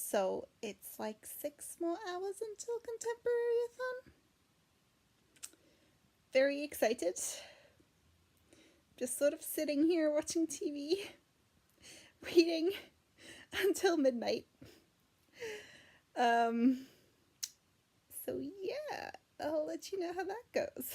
So it's like 6 more hours until Contemporary-a-thon. Very excited. Just sort of sitting here watching TV, reading until midnight. So yeah, I'll let you know how that goes.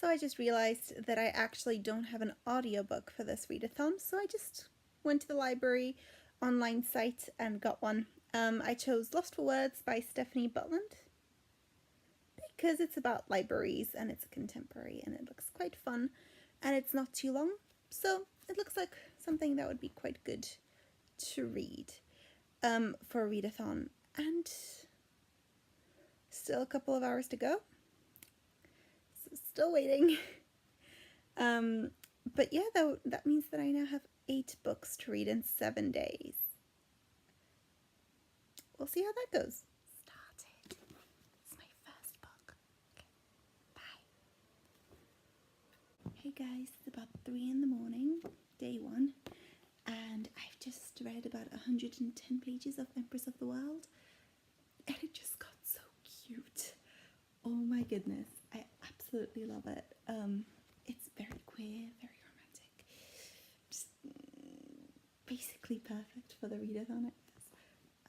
So I just realized that I actually don't have an audiobook for this readathon, so I just went to the library online site and got one. I chose Lost for Words by Stephanie Butland because it's about libraries and it's a contemporary and it looks quite fun and it's not too long, so it looks like something that would be quite good to read for a readathon. And still a couple of hours to go, so still waiting. But yeah, that means that I now have 8 books to read in 7 days. We'll see how that goes. Started. It's my first book. Okay. Bye. Hey guys, it's about 3 in the morning, day 1, and I've just read about 110 pages of Empress of the World, and it just got so cute. Oh my goodness, I absolutely love it. It's very queer, very romantic, just basically perfect for the readathon, I guess.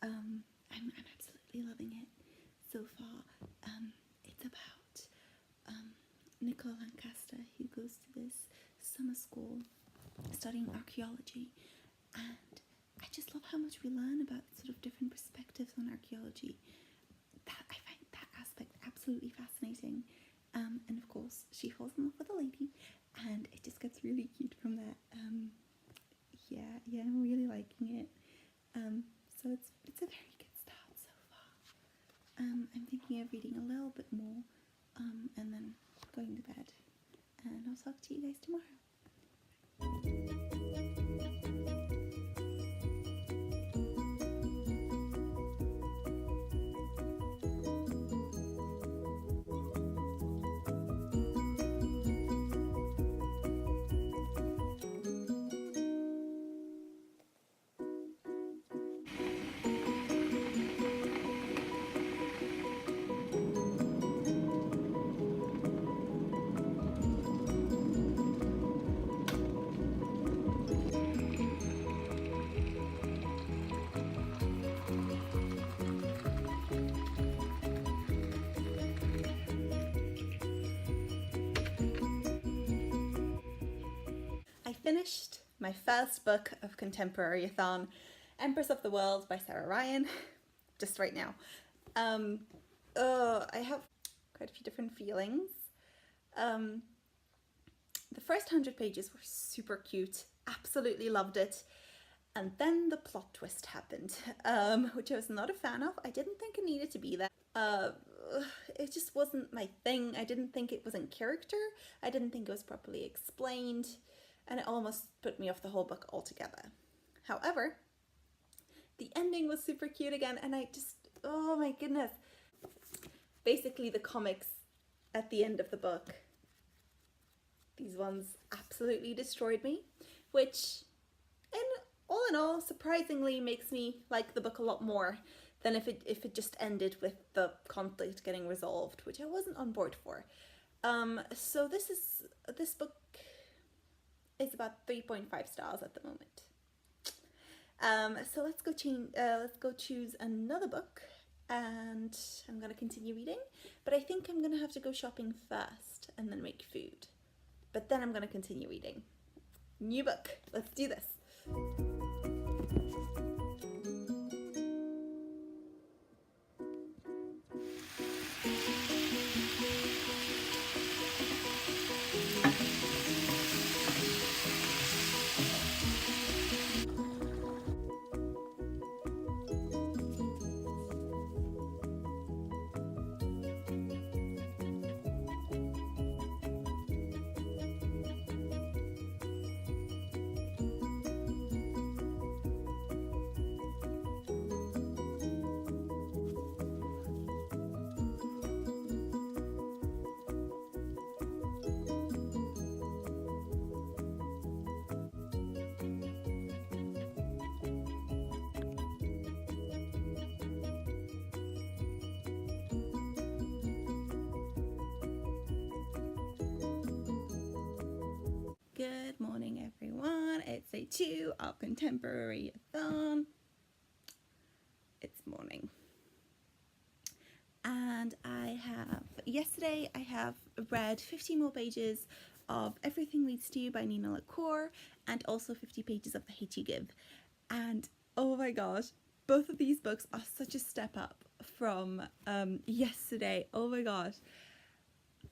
I'm absolutely loving it so far. It's about Nicole Lancaster, who goes to this summer school studying archaeology, and I just love how much we learn about sort of different perspectives on archaeology. I find that aspect absolutely fascinating. And of course she falls in love with a lady and it just gets really cute from there. Yeah, I'm really liking it. So it's a very good start so far. I'm thinking of reading a little bit more and then going to bed, and I'll talk to you guys tomorrow. I finished my first book of Contemporary-a-thon, Empress of the World by Sarah Ryan, just right now. I have quite a few different feelings. The first 100 pages were super cute, absolutely loved it, and then the plot twist happened, which I was not a fan of. I didn't think it needed to be that. It just wasn't my thing. I didn't think it was in character. I didn't think it was properly explained, and it almost put me off the whole book altogether. However, the ending was super cute again, and I just, oh my goodness. Basically the comics at the end of the book, these ones absolutely destroyed me, which in all surprisingly makes me like the book a lot more than if it just ended with the conflict getting resolved, which I wasn't on board for. So this book is about 3.5 stars at the moment. So let's go choose another book, and I'm gonna continue reading, but I think I'm gonna have to go shopping first and then make food. But then I'm gonna continue reading. New book, let's do this. 2 of Contemporary-a-thon. It's morning. And yesterday I have read 50 more pages of Everything Leads to You by Nina LaCour and also 50 pages of The Hate You Give. And oh my gosh, both of these books are such a step up from yesterday. Oh my gosh,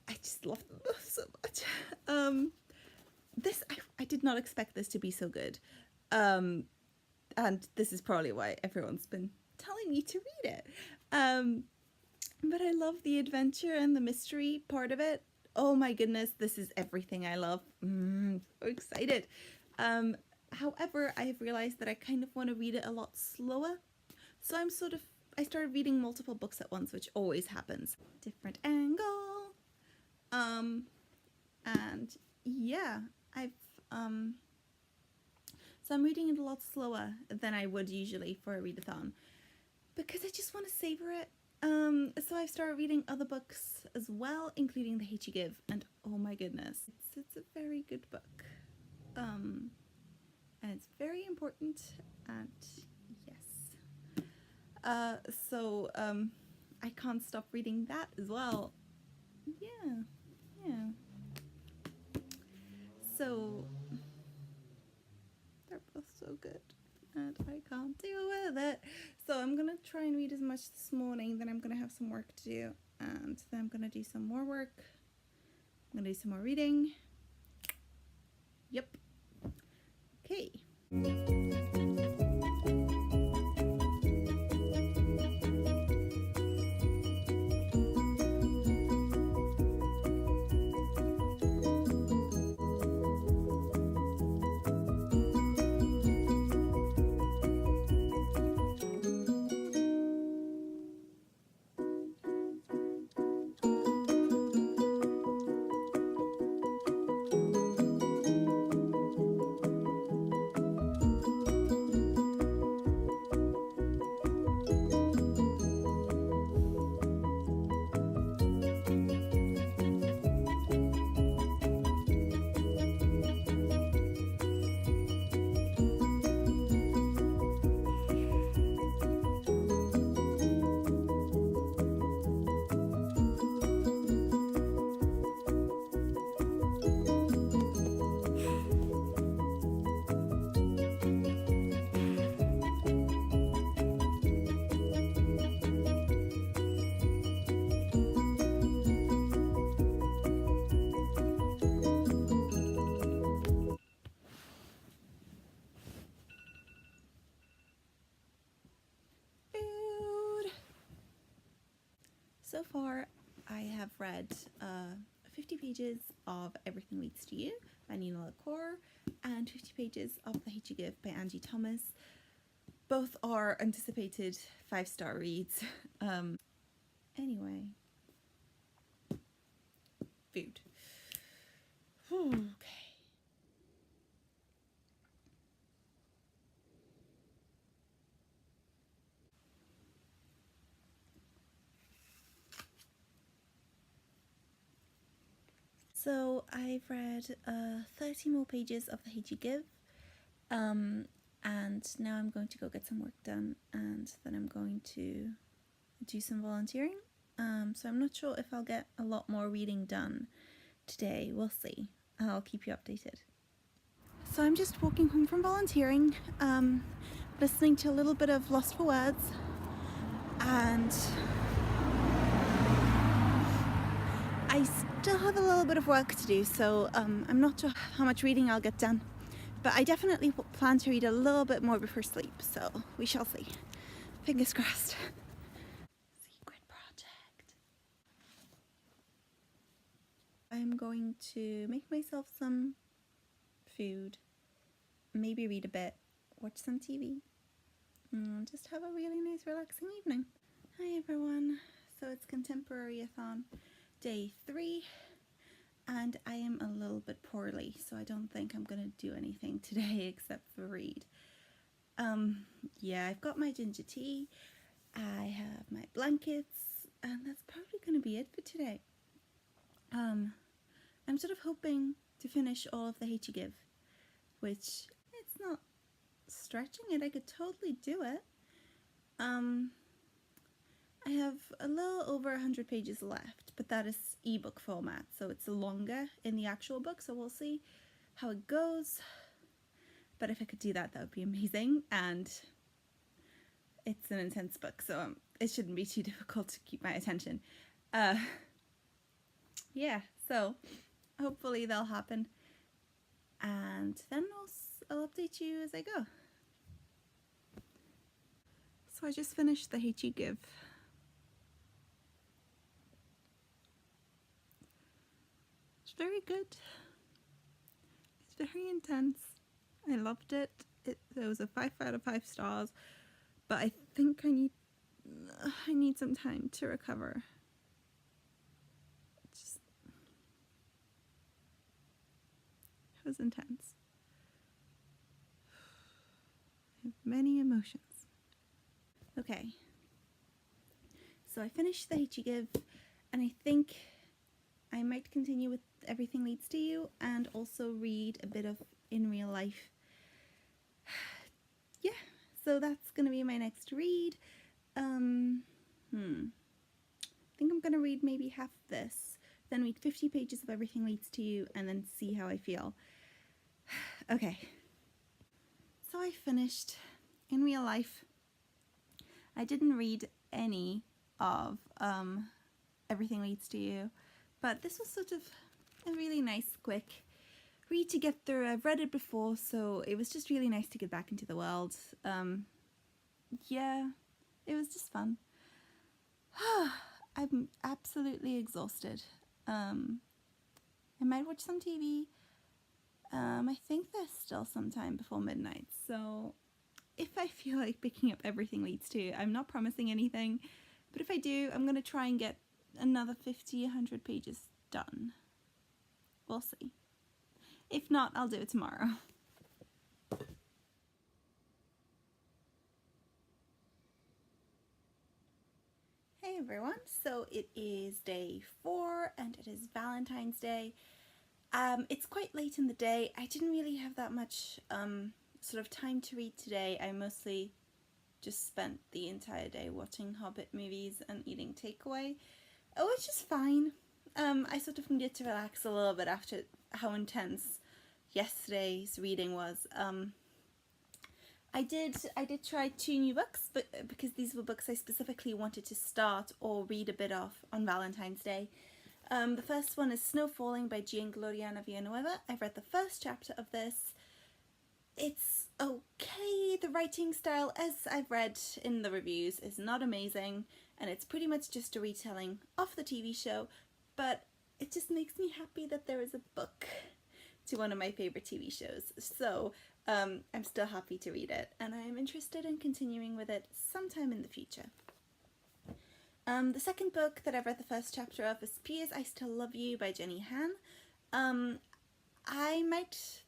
I just love them both so much. I did not expect this to be so good. And this is probably why everyone's been telling me to read it. But I love the adventure and the mystery part of it. Oh my goodness, this is everything I love. So excited. However, I have realized that I kind of want to read it a lot slower. So I started reading multiple books at once, which always happens. Different angle. And yeah, so I'm reading it a lot slower than I would usually for a readathon because I just want to savor it. So I've started reading other books as well, including The Hate You Give, and oh my goodness, it's a very good book. And it's very important, and yes. I can't stop reading that as well. Yeah. So they're both so good and I can't deal with it. So I'm gonna try and read as much this morning, then I'm gonna have some work to do, and then I'm gonna do some more work. I'm gonna do some more reading. Yep. Okay. So far, I have read 50 pages of Everything Leads to You by Nina LaCour and 50 pages of The Hate You Give by Angie Thomas. Both are anticipated 5-star reads. Anyway. Food. Okay. So I've read 30 more pages of The Hate You Give, and now I'm going to go get some work done, and then I'm going to do some volunteering. So I'm not sure if I'll get a lot more reading done today. We'll see. I'll keep you updated. So I'm just walking home from volunteering, listening to a little bit of Lost for Words, and I still have a little bit of work to do, so I'm not sure how much reading I'll get done, but I definitely plan to read a little bit more before sleep, so we shall see. Fingers crossed. Secret project. I'm going to make myself some food, maybe read a bit, watch some TV, and just have a really nice relaxing evening. Hi everyone, so it's Contemporary-a-thon Day 3, and I am a little bit poorly, so I don't think I'm gonna do anything today except for read. Yeah, I've got my ginger tea, I have my blankets, and that's probably gonna be it for today. I'm sort of hoping to finish all of The Hate You Give, which it's not stretching it. I could totally do it. I have a little over 100 pages left, but that is ebook format, so it's longer in the actual book, so we'll see how it goes. But if I could do that, that would be amazing, and it's an intense book, so it shouldn't be too difficult to keep my attention. Yeah, so hopefully that'll happen, and then I'll update you as I go. So I just finished The Hate You Give. It's very good. It's very intense. I loved it. It was a 5 out of 5 stars, but I think I need some time to recover. It was intense. I have many emotions. Okay, so I finished The Hate You Give, and I think I might continue with Everything Leads to You and also read a bit of In Real Life. Yeah, so that's going to be my next read. I think I'm going to read maybe half of this, then read 50 pages of Everything Leads to You, and then see how I feel. Okay, so I finished In Real Life. I didn't read any of Everything Leads to You, but this was sort of a really nice, quick read to get through. I've read it before, so it was just really nice to get back into the world. Yeah, it was just fun. I'm absolutely exhausted. I might watch some TV. I think there's still some time before midnight, so if I feel like picking up Everything Leads to You, I'm not promising anything, but if I do, I'm going to try and get another 50, 100 pages done. We'll see. If not, I'll do it tomorrow. Hey everyone, so it is day 4 and it is Valentine's Day. It's quite late in the day. I didn't really have that much sort of time to read today. I mostly just spent the entire day watching Hobbit movies and eating takeaway, which is fine. I sort of needed to relax a little bit after how intense yesterday's reading was. I did try 2 new books, but because these were books I specifically wanted to start or read a bit of on Valentine's Day. The first one is Snow Falling by Gian Gloriana Villanueva. I've read the first chapter of this. It's okay. The writing style, as I've read in the reviews, is not amazing, and it's pretty much just a retelling of the TV show, but it just makes me happy that there is a book to one of my favorite TV shows. So I'm still happy to read it, and I'm interested in continuing with it sometime in the future. The second book that I've read the first chapter of is P.S. I Still Love You by Jenny Han.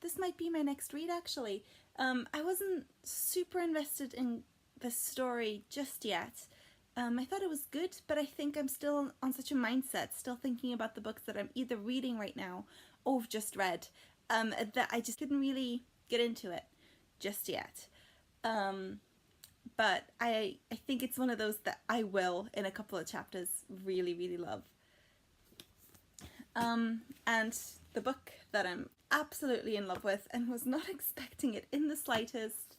This might be my next read actually. I wasn't super invested in the story just yet. I thought it was good, but I think I'm still on such a mindset, still thinking about the books that I'm either reading right now or have just read, that I just couldn't really get into it just yet. But I think it's one of those that I will, in a couple of chapters, really, really love. And the book that I'm absolutely in love with and was not expecting it in the slightest,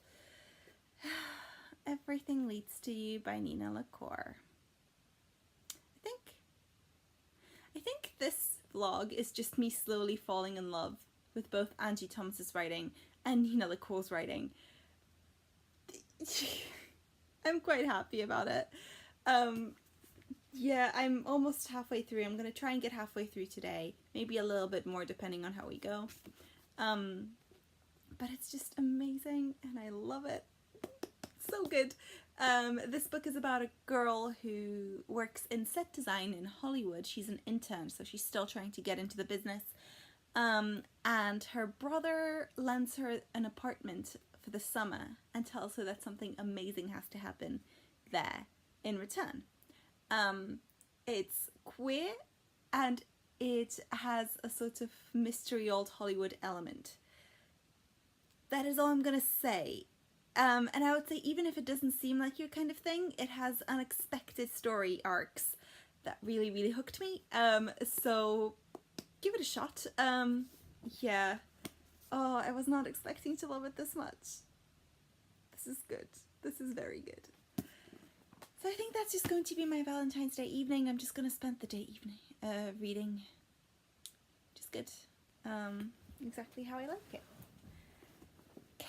Everything Leads to You by Nina LaCour. I think this vlog is just me slowly falling in love with both Angie Thomas's writing and Nina LaCour's writing. I'm quite happy about it. Yeah, I'm almost halfway through. I'm going to try and get halfway through today. Maybe a little bit more depending on how we go. But it's just amazing and I love it. So good. This book is about a girl who works in set design in Hollywood. She's an intern, so she's still trying to get into the business. And her brother lends her an apartment for the summer and tells her that something amazing has to happen there in return. It's queer and it has a sort of mystery old Hollywood element. that is all I'm gonna say. And I would say even if it doesn't seem like your kind of thing, it has unexpected story arcs that really, really hooked me. So give it a shot. Yeah. Oh, I was not expecting to love it this much. This is good. This is very good. So I think that's just going to be my Valentine's Day evening. I'm just going to spend the day reading. Just good. Exactly how I like it. Okay.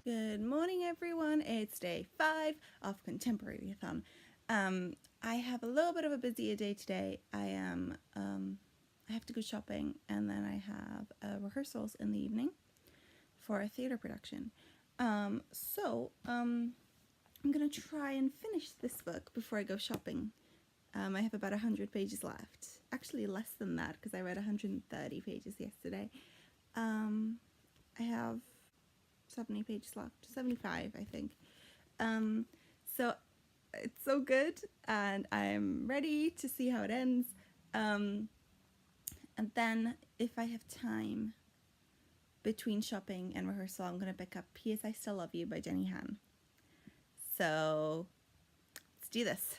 Good morning, everyone. It's day 5 of Contemporary-a-thon. I have a little bit of a busier day today. I have to go shopping, and then I have rehearsals in the evening for a theatre production. So I'm gonna try and finish this book before I go shopping. I have about 100 pages left. Actually, less than that because I read 130 pages yesterday. I have 70 pages left, 75 I think. So it's so good, and I'm ready to see how it ends. And then if I have time between shopping and rehearsal, I'm gonna pick up P.S. I Still Love You by Jenny Han. So let's do this.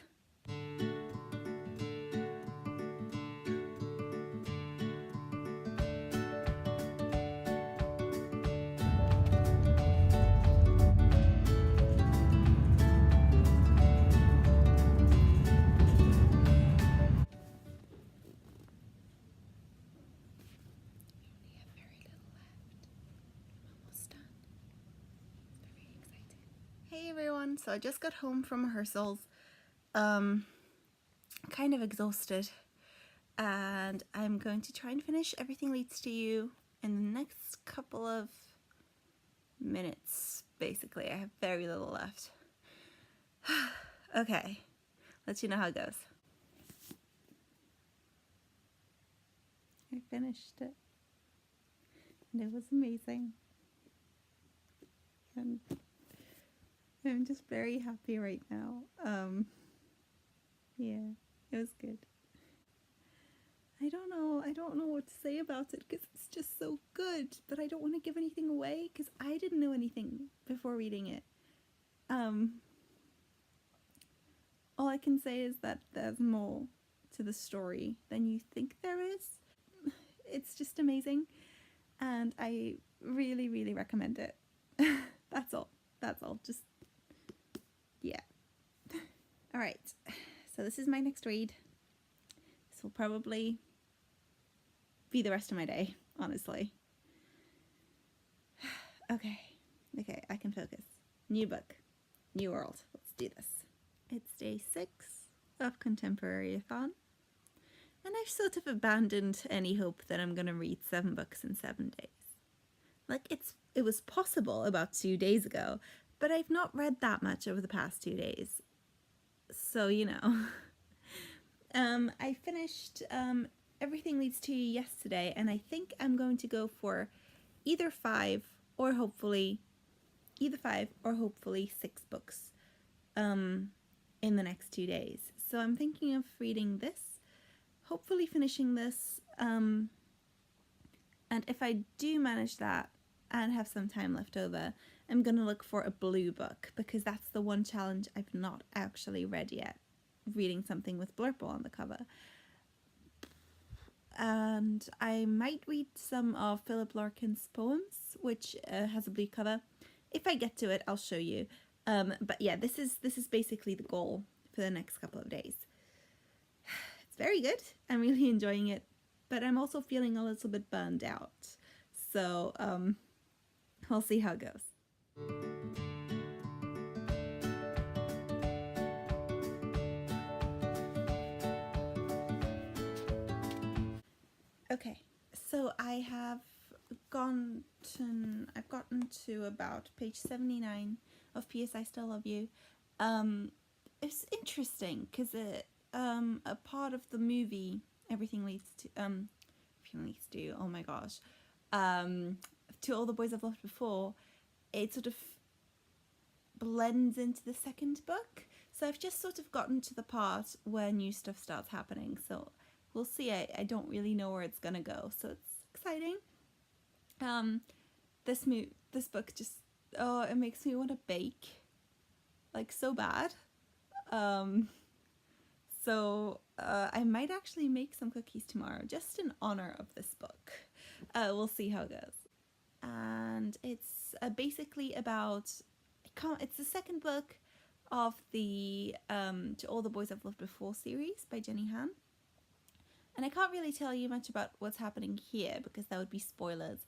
Hey everyone, so I just got home from rehearsals, kind of exhausted, and I'm going to try and finish Everything Leads to You in the next couple of minutes, basically. I have very little left. Okay, let you know how it goes. I finished it, and it was amazing, and I'm just very happy right now. Yeah, it was good. I don't know what to say about it because it's just so good, but I don't want to give anything away because I didn't know anything before reading it. All I can say is that there's more to the story than you think there is. It's just amazing, and I really, really recommend it. That's all. Just, yeah. All right. So this is my next read. This will probably be the rest of my day, honestly. Okay, I can focus. New book, new world. Let's do this. It's day 6 of Contemporary-a-thon, and I've sort of abandoned any hope that I'm gonna read 7 books in 7 days. Like, it was possible about 2 days ago, but I've not read that much over the past 2 days. So, you know. I finished Everything Leads to You yesterday, and I think I'm going to go for either 5 or hopefully 6 books in the next 2 days. So I'm thinking of reading this, hopefully finishing this, and if I do manage that and have some time left over, I'm gonna look for a blue book, because that's the one challenge I've not actually read yet, reading something with blurple on the cover. And I might read some of Philip Larkin's poems, which has a blue cover. If I get to it, I'll show you. But yeah, this is basically the goal for the next couple of days. It's very good. I'm really enjoying it, but I'm also feeling a little bit burned out. So we'll see how it goes. Okay, so I've gotten to about page 79 of P.S. I Still Love You. It's interesting because a part of the movie Everything Leads to, oh my gosh, To All the Boys I've Loved Before, it sort of blends into the second book. So I've just sort of gotten to the part where new stuff starts happening. So we'll see. I don't really know where it's gonna go. So it's exciting. This book just, oh, it makes me want to bake, like so bad. So I might actually make some cookies tomorrow just in honor of this book. We'll see how it goes. And it's basically about, it's the second book of the To All the Boys I've Loved Before series by Jenny Han. And I can't really tell you much about what's happening here because that would be spoilers.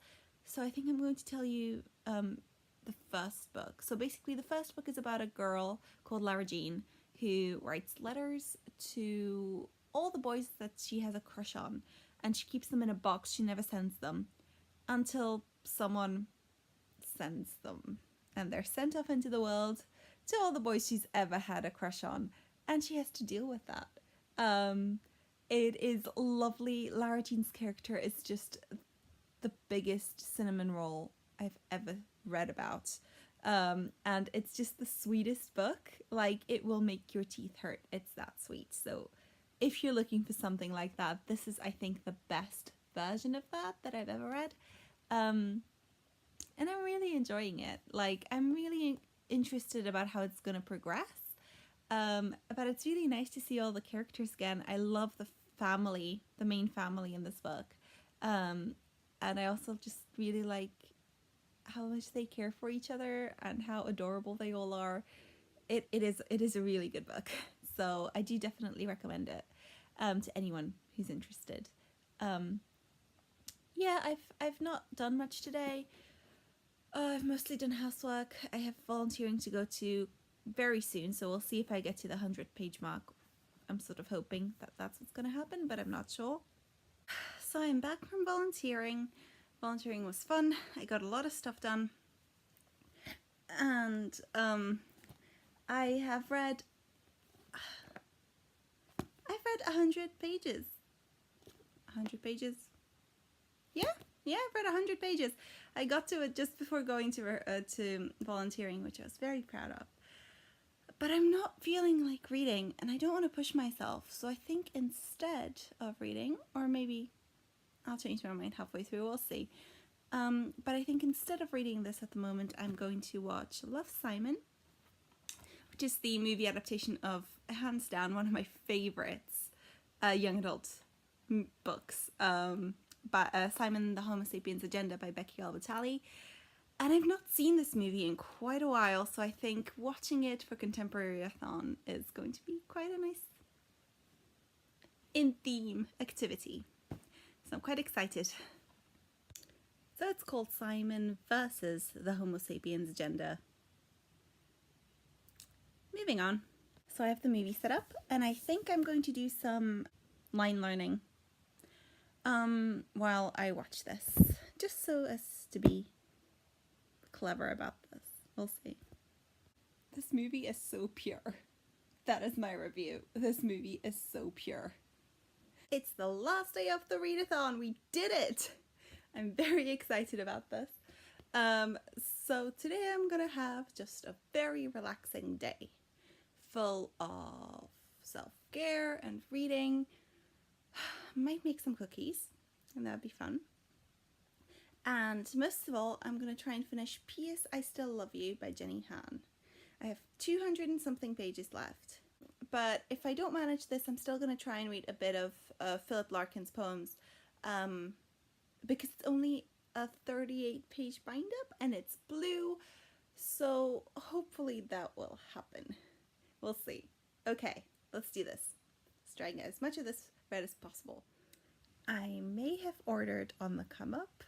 So I think I'm going to tell you the first book. So basically the first book is about a girl called Lara Jean who writes letters to all the boys that she has a crush on, and she keeps them in a box. She never sends them until someone sends them, and they're sent off into the world to all the boys she's ever had a crush on, and she has to deal with that. It is lovely. Lara Jean's character is just the biggest cinnamon roll I've ever read about. And it's just the sweetest book. Like, it will make your teeth hurt. It's that sweet. So if you're looking for something like that, this is, I think, the best version of that I've ever read. And I'm really enjoying it. Like, I'm really interested about how it's going to progress. But it's really nice to see all the characters again. I love the family, the main family in this book. And I also just really like how much they care for each other and how adorable they all are. It is a really good book. So I do definitely recommend it to anyone who's interested. Yeah, I've not done much today. I've mostly done housework. I have volunteering to go to very soon, so we'll see if I get to the 100-page mark. I'm sort of hoping that that's what's going to happen, but I'm not sure. So I'm back from volunteering. Volunteering was fun. I got a lot of stuff done. And I have read 100 pages. 100 pages? Yeah, I've read 100 pages. I got to it just before going to volunteering, which I was very proud of. But I'm not feeling like reading, and I don't want to push myself. So I think instead of reading, or maybe I'll change my mind halfway through, we'll see. But I think instead of reading this at the moment, I'm going to watch Love, Simon, which is the movie adaptation of, hands down, one of my favourites young adult books. Simon the Homo Sapiens Agenda by Becky Albertalli. And I've not seen this movie in quite a while, so I think watching it for Contemporary-a-thon is going to be quite a nice in-theme activity. So I'm quite excited. So it's called Simon versus the Homo Sapiens Agenda. Moving on. So I have the movie set up, and I think I'm going to do some line learning while I watch this, just so as to be clever about this. We'll see. This movie is so pure. That is my review. This movie is so pure. It's the last day of the readathon. We did it! I'm very excited about this. So today I'm gonna have just a very relaxing day, full of self-care and reading. Might make some cookies, and that'd be fun. And most of all, I'm going to try and finish P.S. I Still Love You by Jenny Han. I have 200 and something pages left. But if I don't manage this, I'm still going to try and read a bit of Philip Larkin's poems, because it's only a 38-page bind-up and it's blue, so hopefully that will happen. We'll see. Okay, let's do this. Let's try and get as much of this read as possible. I may have ordered on the come up,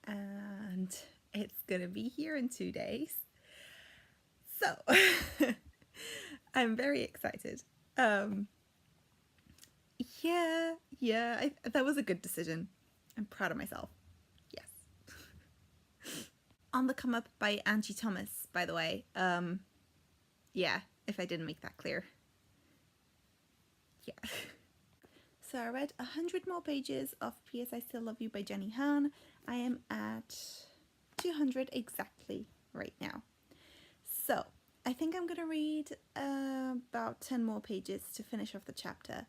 and it's gonna be here in 2 days. So I'm very excited. That was a good decision. I'm proud of myself. Yes. On the come up by Angie Thomas, by the way. Yeah, if I didn't make that clear. Yeah. So I read 100 more pages of P.S. I Still Love You by Jenny Han. I am at 200 exactly right now. So I think I'm gonna read about 10 more pages to finish off the chapter,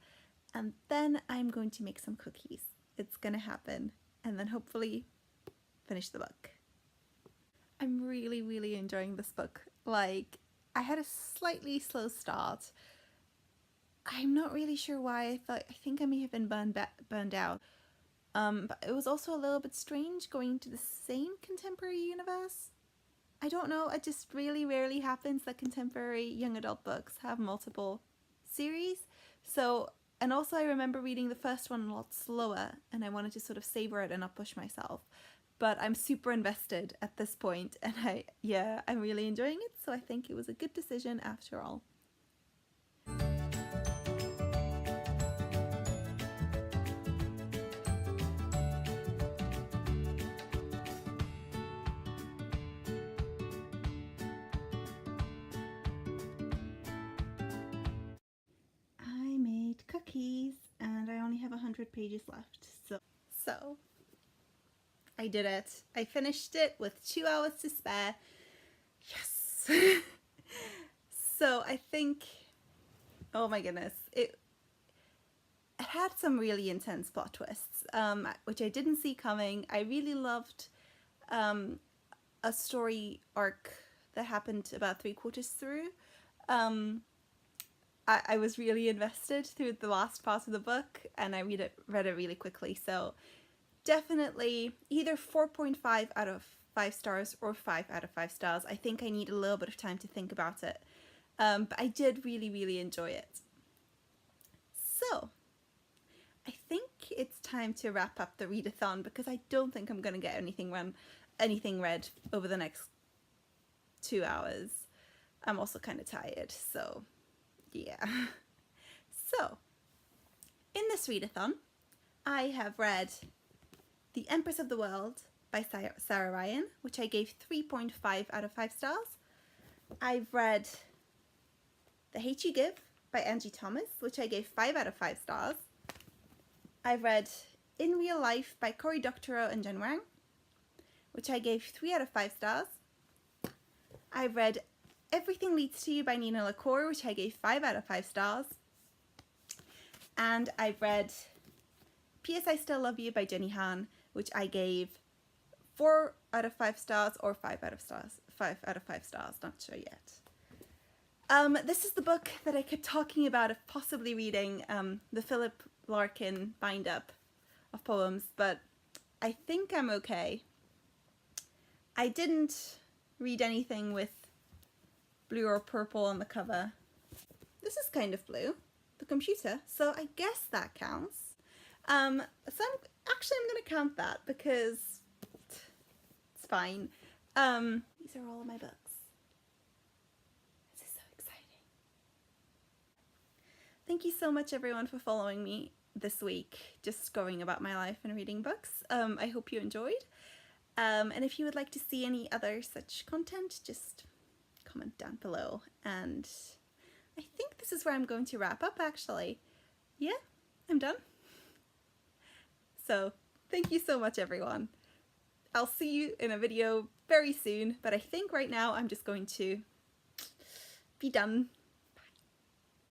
and then I'm going to make some cookies. It's gonna happen, and then hopefully finish the book. I'm really enjoying this book. Like, I had a slightly slow start. I'm not really sure why. I think I may have been burned out. But it was also a little bit strange going to the same contemporary universe. I don't know, it just really rarely happens that contemporary young adult books have multiple series. So, and also I remember reading the first one a lot slower, and I wanted to sort of savor it and not push myself. But I'm super invested at this point, and I'm really enjoying it, so I think it was a good decision after all. I made cookies, and I only have 100 pages left, so I did it. I finished it with 2 hours to spare. Yes! So I think, oh my goodness, it had some really intense plot twists, which I didn't see coming. I really loved a story arc that happened about 3/4 through. I was really invested through the last part of the book, and I read it really quickly, so definitely either 4.5 out of 5 stars or 5 out of 5 stars. I think I need a little bit of time to think about it, but I did really enjoy it. So I think it's time to wrap up the readathon, because I don't think I'm going to get anything read over the next 2 hours. I'm also kind of tired, so yeah. So in this readathon, I have read The Empress of the World by Sarah Ryan, which I gave 3.5 out of 5 stars. I've read The Hate You Give by Angie Thomas, which I gave 5 out of 5 stars. I've read In Real Life by Cory Doctorow and Jen Wang, which I gave 3 out of 5 stars. I've read Everything Leads to You by Nina LaCour, which I gave 5 out of 5 stars. And I've read P.S. I Still Love You by Jenny Han, which I gave 4 out of 5 stars or 5 out of 5 stars, not sure yet. This is the book that I kept talking about of possibly reading, the Philip Larkin bind-up of poems, but I think I'm okay. I didn't read anything with blue or purple on the cover. This is kind of blue, the computer, so I guess that counts. So I'm going to count that because it's fine. These are all of my books. This is so exciting. Thank you so much everyone for following me this week, just going about my life and reading books. I hope you enjoyed. And if you would like to see any other such content, just comment down below. And I think this is where I'm going to wrap up actually. Yeah, I'm done. So thank you so much everyone. I'll see you in a video very soon, but I think right now I'm just going to be done.